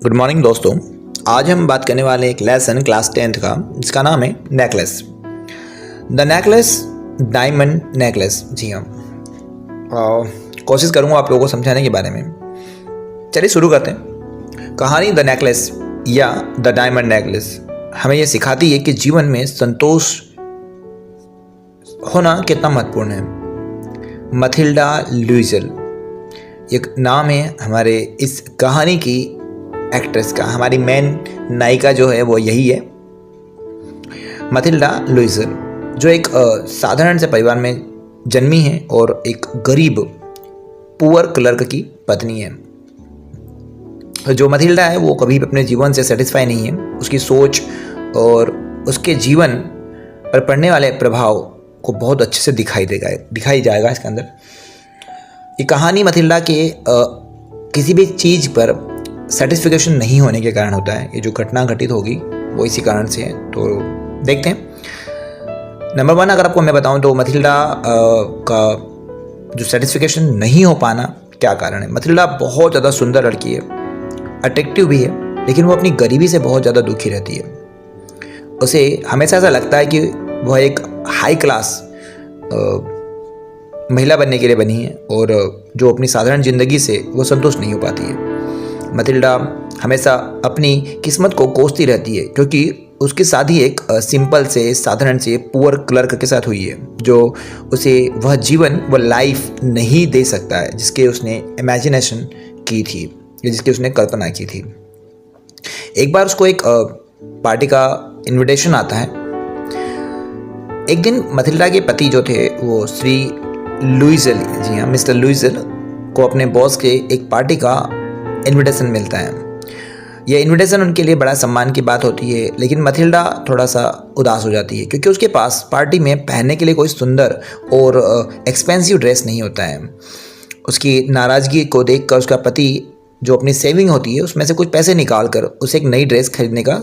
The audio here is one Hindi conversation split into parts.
गुड मॉर्निंग दोस्तों। आज हम बात करने वाले एक लेसन क्लास 10th का, जिसका नाम है necklace. The necklace, diamond necklace. जी हाँ, कोशिश करूँगा आप लोगों को समझाने के बारे में। चलिए शुरू करते हैं। कहानी द नेकलेस या द डायमंड नेकलेस हमें यह सिखाती है कि जीवन में संतोष होना कितना महत्वपूर्ण है। मथिल्डा लुइजल एक नाम है हमारे इस कहानी की एक्ट्रेस का। हमारी मेन नायिका जो है वो यही है, मथिल्डा लुइजल, जो एक साधारण से परिवार में जन्मी है और एक गरीब पुअर क्लर्क की पत्नी है। जो मथिल्डा है वो कभी भी अपने जीवन से सेटिस्फाई नहीं है। उसकी सोच और उसके जीवन पर पड़ने वाले प्रभाव को बहुत अच्छे से दिखाई जाएगा इसके अंदर। ये कहानी मथिल्डा के किसी भी चीज़ पर सेटिस्फिकेशन नहीं होने के कारण होता है। ये जो घटना घटित होगी वो इसी कारण से है। तो देखते हैं। नंबर 1 अगर आपको मैं बताऊं तो मथिल्डा का जो सेटिस्फिकेशन नहीं हो पाना क्या कारण है। मथिल्डा बहुत ज़्यादा सुंदर लड़की है, अट्रैक्टिव भी है, लेकिन वो अपनी गरीबी से बहुत ज़्यादा दुखी रहती है। उसे हमेशा ऐसा लगता है कि वह एक हाई क्लास महिला बनने के लिए बनी है और जो अपनी साधारण ज़िंदगी से वो संतुष्ट नहीं हो पाती है। मथिल्डा हमेशा अपनी किस्मत को कोसती रहती है, क्योंकि उसकी शादी एक सिंपल से साधारण से पुअर क्लर्क के साथ हुई है, जो उसे वह जीवन, वह लाइफ नहीं दे सकता है जिसके उसने इमेजिनेशन की थी या जिसकी उसने कल्पना की थी। एक बार उसको एक पार्टी का इनविटेशन आता है। एक दिन मथिल्डा के पति जो थे वो श्री लुइजल, जी हाँ मिस्टर लुइजल को अपने बॉस के एक पार्टी का इनविटेशन मिलता है। यह इनविटेशन उनके लिए बड़ा सम्मान की बात होती है, लेकिन मथिल्डा थोड़ा सा उदास हो जाती है क्योंकि उसके पास पार्टी में पहनने के लिए कोई सुंदर और एक्सपेंसिव ड्रेस नहीं होता है। उसकी नाराज़गी को देखकर उसका पति जो अपनी सेविंग होती है उसमें से कुछ पैसे निकाल कर उसे एक नई ड्रेस खरीदने का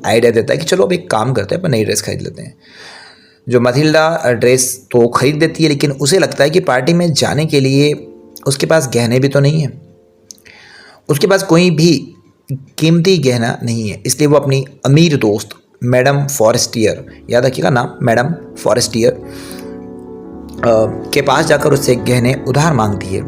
आइडिया देता है कि चलो अब एक काम करते हैं, अपन नई ड्रेस खरीद लेते हैं। जो मथिल्डा ड्रेस तो खरीद देती है, लेकिन उसे लगता है कि पार्टी में जाने के लिए उसके पास गहने भी तो नहीं है, उसके पास कोई भी कीमती गहना नहीं है। इसलिए वो अपनी अमीर दोस्त मैडम फॉरेस्टियर, याद रखिएगा नाम, मैडम फॉरेस्टियर के पास जाकर उससे गहने उधार मांगती है।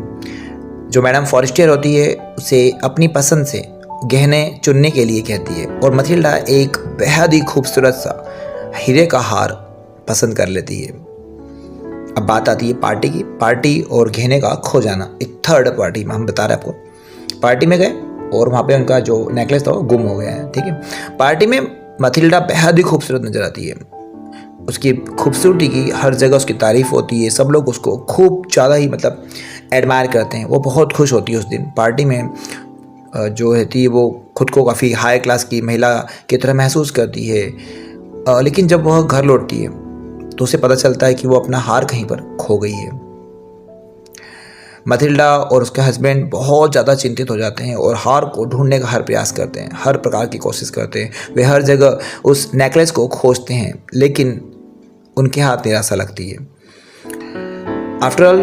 जो मैडम फॉरेस्टियर होती है उसे अपनी पसंद से गहने चुनने के लिए कहती है और मथिल्डा एक बेहद ही खूबसूरत सा हीरे का हार पसंद कर लेती है। अब बात आती है पार्टी की। पार्टी और गहने का खो जाना। एक थर्ड पार्टी में हम बता रहे हैं आपको, पार्टी में गए और वहाँ पे उनका जो नेकलेस था वो गुम हो गया है। ठीक है। पार्टी में मथिल्डा बेहद ही खूबसूरत नजर आती है। उसकी खूबसूरती की हर जगह उसकी तारीफ होती है। सब लोग उसको खूब ज़्यादा ही मतलब एडमायर करते हैं। वो बहुत खुश होती है उस दिन पार्टी में। जो रहती है वो खुद को काफ़ी हाई क्लास की महिला की तरह महसूस करती है। लेकिन जब वह घर लौटती है तो उसे पता चलता है कि वो अपना हार कहीं पर खो गई है। मथिल्डा और उसके हस्बैंड बहुत ज़्यादा चिंतित हो जाते हैं और हार को ढूंढने का हर प्रयास करते हैं, हर प्रकार की कोशिश करते हैं। वे हर जगह उस नेकलेस को खोजते हैं, लेकिन उनके हाथ निराशा लगती है। आफ्टर ऑल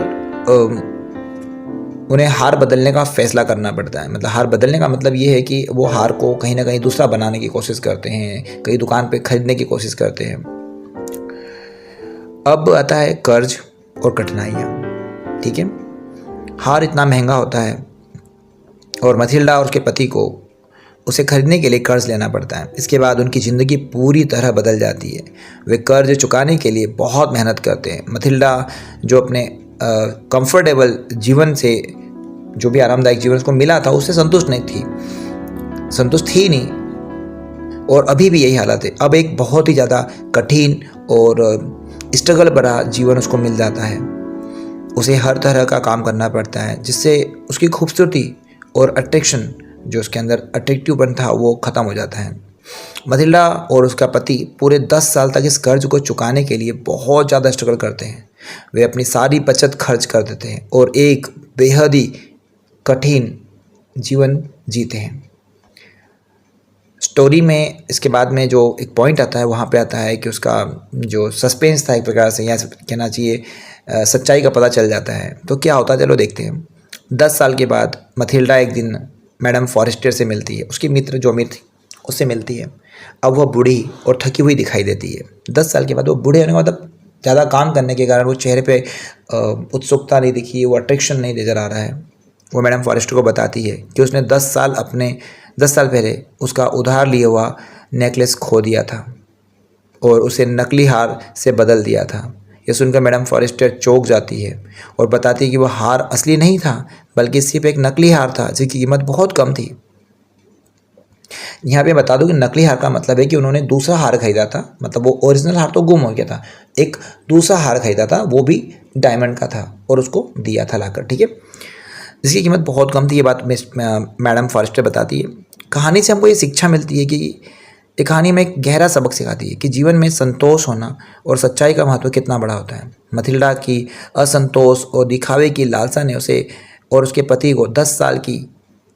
उन्हें हार बदलने का फैसला करना पड़ता है। मतलब हार बदलने का मतलब ये है कि वो हार को कहीं ना कहीं दूसरा बनाने की कोशिश करते हैं, कहीं दुकान पे खरीदने की कोशिश करते हैं। अब आता है कर्ज और कठिनाइयाँ। ठीक है। हार इतना महंगा होता है और मथिल्डा और उसके पति को उसे खरीदने के लिए कर्ज लेना पड़ता है। इसके बाद उनकी ज़िंदगी पूरी तरह बदल जाती है। वे कर्ज चुकाने के लिए बहुत मेहनत करते हैं। मथिल्डा जो अपने कंफर्टेबल जीवन से, जो भी आरामदायक जीवन उसको मिला था, उससे संतुष्ट थी नहीं और अभी भी यही हालत है। अब एक बहुत ही ज़्यादा कठिन और स्ट्रगल भरा जीवन उसको मिल जाता है। उसे हर तरह का काम करना पड़ता है, जिससे उसकी खूबसूरती और अट्रैक्शन, जो उसके अंदर अट्रैक्टिवपन था, वो ख़त्म हो जाता है। मथिल्डा और उसका पति पूरे 10 साल तक इस कर्ज को चुकाने के लिए बहुत ज़्यादा स्ट्रगल करते हैं। वे अपनी सारी बचत खर्च कर देते हैं और एक बेहद ही कठिन जीवन जीते हैं। स्टोरी में इसके बाद में जो एक पॉइंट आता है वहाँ पे आता है कि उसका जो सस्पेंस था एक प्रकार से, या कहना चाहिए सच्चाई का पता चल जाता है। तो क्या होता है चलो देखते हैं। 10 साल के बाद मथिल्डा एक दिन मैडम फॉरेस्टर से मिलती है, उसकी मित्र जो अमीर थी उससे मिलती है। अब वह बूढ़ी और थकी हुई दिखाई देती है। 10 साल के बाद वो बूढ़े होने के बाद अब ज़्यादा काम करने के कारण वो चेहरे पे उत्सुकता नहीं दिखी, वो अट्रैक्शन नहीं नज़र आ रहा है। वो मैडम फॉरेस्टर को बताती है कि उसने 10 साल पहले उसका उधार लिया हुआ नेकलेस खो दिया था और उसे नकली हार से बदल दिया था। ये सुनकर मैडम फॉरेस्टर चौंक जाती है और बताती है कि वह हार असली नहीं था, बल्कि सिर्फ एक नकली हार था जिसकी कीमत बहुत कम थी। यहाँ पे बता दूं कि नकली हार का मतलब है कि उन्होंने दूसरा हार खरीदा था, मतलब वो ओरिजिनल हार तो गुम हो गया था, एक दूसरा हार खरीदा था, वो भी डायमंड का था और उसको दिया था लाकर, ठीक है, जिसकी कीमत बहुत कम थी। ये बात मैडम फॉरेस्टर बताती है। कहानी से हमको ये शिक्षा मिलती है कि ये कहानी में एक गहरा सबक सिखाती है कि जीवन में संतोष होना और सच्चाई का महत्व कितना बड़ा होता है। मथिल्डा की असंतोष और दिखावे की लालसा ने उसे और उसके पति को 10 साल की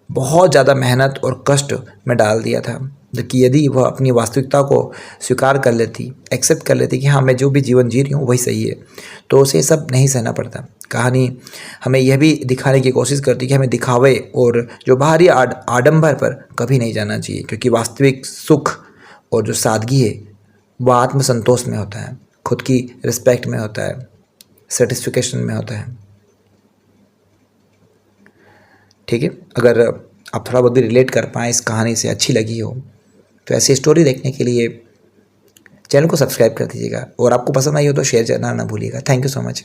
बहुत ज़्यादा मेहनत और कष्ट में डाल दिया था, जबकि यदि वह अपनी वास्तविकता को स्वीकार कर लेती, एक्सेप्ट कर लेती कि हाँ मैं जो भी जीवन जी रही हूँ वही सही है, तो उसे सब नहीं सहना पड़ता। कहानी हमें यह भी दिखाने की कोशिश करती है कि हमें दिखावे और जो बाहरी आडंबर पर कभी नहीं जाना चाहिए, क्योंकि वास्तविक सुख और जो सादगी है वह आत्मसंतोष में होता है, खुद की रिस्पेक्ट में होता है, सेटिस्फिकेशन में होता है। ठीक है, अगर आप थोड़ा बहुत भी रिलेट कर पाएँ इस कहानी से, अच्छी लगी हो, तो ऐसी स्टोरी देखने के लिए चैनल को सब्सक्राइब कर दीजिएगा और आपको पसंद आई हो तो शेयर करना ना भूलिएगा। Thank you so much.